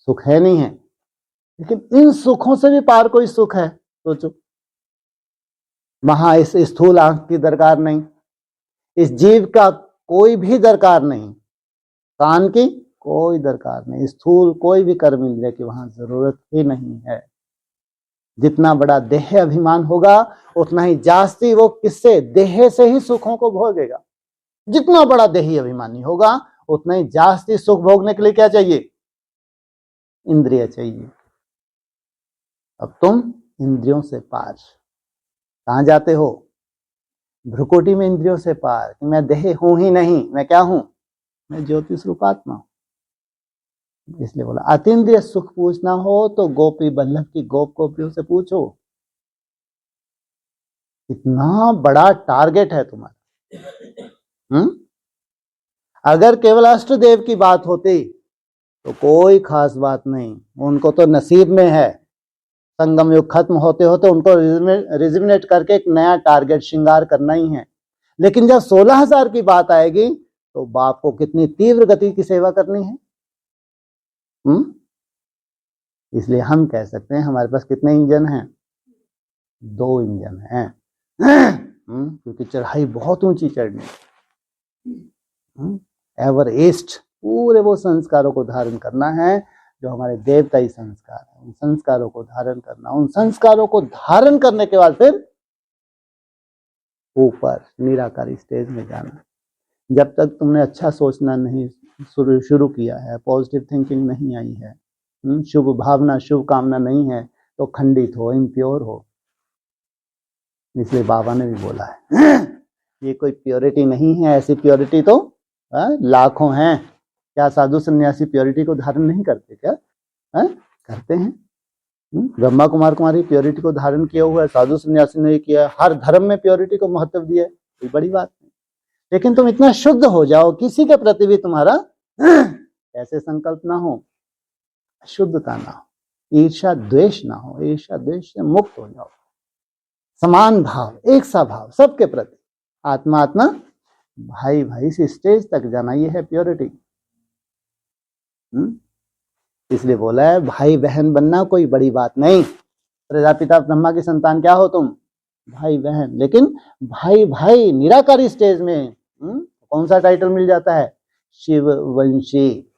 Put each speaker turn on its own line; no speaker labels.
सुख है नहीं है, लेकिन इन सुखों से भी पार कोई सुख है। सोचो, वहां इस स्थूल आंख की दरकार नहीं, इस जीव का कोई भी दरकार नहीं, कान की कोई दरकार नहीं, स्थूल कोई भी कर्म इंद्रिय की वहां जरूरत ही नहीं है। जितना बड़ा देह अभिमान होगा उतना ही जास्ती वो किससे, देह से ही सुखों को भोगेगा। जितना बड़ा देही अभिमानी होगा उतना ही जास्ती सुख भोगने के लिए क्या चाहिए, इंद्रिय चाहिए। अब तुम इंद्रियों से पार कहां जाते हो, भ्रुकुटी में इंद्रियों से पार कि मैं देह हूं ही नहीं, मैं क्या हूं, मैं ज्योति स्वरूपात्मा हूं। इसलिए बोला अतीन्द्रिय सुख पूछना हो तो गोपी बल्लभ की गोप गोपियों से पूछो। इतना बड़ा टारगेट है तुम्हारा। अगर केवल अष्टदेव की बात होती तो कोई खास बात नहीं, उनको तो नसीब में है, संगम युग खत्म होते होते उनको रिजिमिनेट करके एक नया टारगेट श्रृंगार करना ही है। लेकिन जब 16,000 की बात आएगी तो बाप को कितनी तीव्र गति की सेवा करनी है। इसलिए हम कह सकते हैं हमारे पास कितने इंजन हैं, 2 इंजन हैं। क्योंकि चढ़ाई बहुत ऊंची चढ़नी, एवर ईस्ट पूरे वो संस्कारों को धारण करना है जो हमारे देवताई संस्कार है, उन संस्कारों को धारण करना, उन संस्कारों को धारण करने के बाद फिर ऊपर निराकारी स्टेज में जाना। जब तक तुमने अच्छा सोचना नहीं शुरू किया है, पॉजिटिव थिंकिंग नहीं आई है, शुभ भावना शुभ कामना नहीं है, तो खंडित हो, इम्प्योर हो। इसलिए बाबा ने भी बोला है ये कोई प्योरिटी नहीं है, ऐसी प्योरिटी तो लाखों हैं। क्या साधु सन्यासी प्योरिटी को धारण नहीं करते क्या? करते हैं। ब्रह्मा कुमार कुमारी प्योरिटी को धारण किया हुआ है, साधु सन्यासी ने किया। हर धर्म में प्योरिटी को महत्व दिया है, कोई बड़ी बात नहीं। लेकिन तुम इतना शुद्ध हो जाओ, किसी के प्रति भी तुम्हारा ऐसे संकल्प ना हो, शुद्धता ना हो, ईर्ष्या द्वेष ना हो, ईर्ष्या द्वेष से मुक्त हो जाओ, समान भाव, एक सा भाव सबके प्रति, आत्मा आत्मा भाई भाई से स्टेज तक जाना, ये है प्योरिटी। इसलिए बोला है भाई बहन बनना कोई बड़ी बात नहीं। प्रजापिता ब्रह्मा की संतान क्या हो तुम, भाई बहन। लेकिन भाई भाई निराकारी स्टेज में कौन सा टाइटल मिल जाता है, शिव वंशी।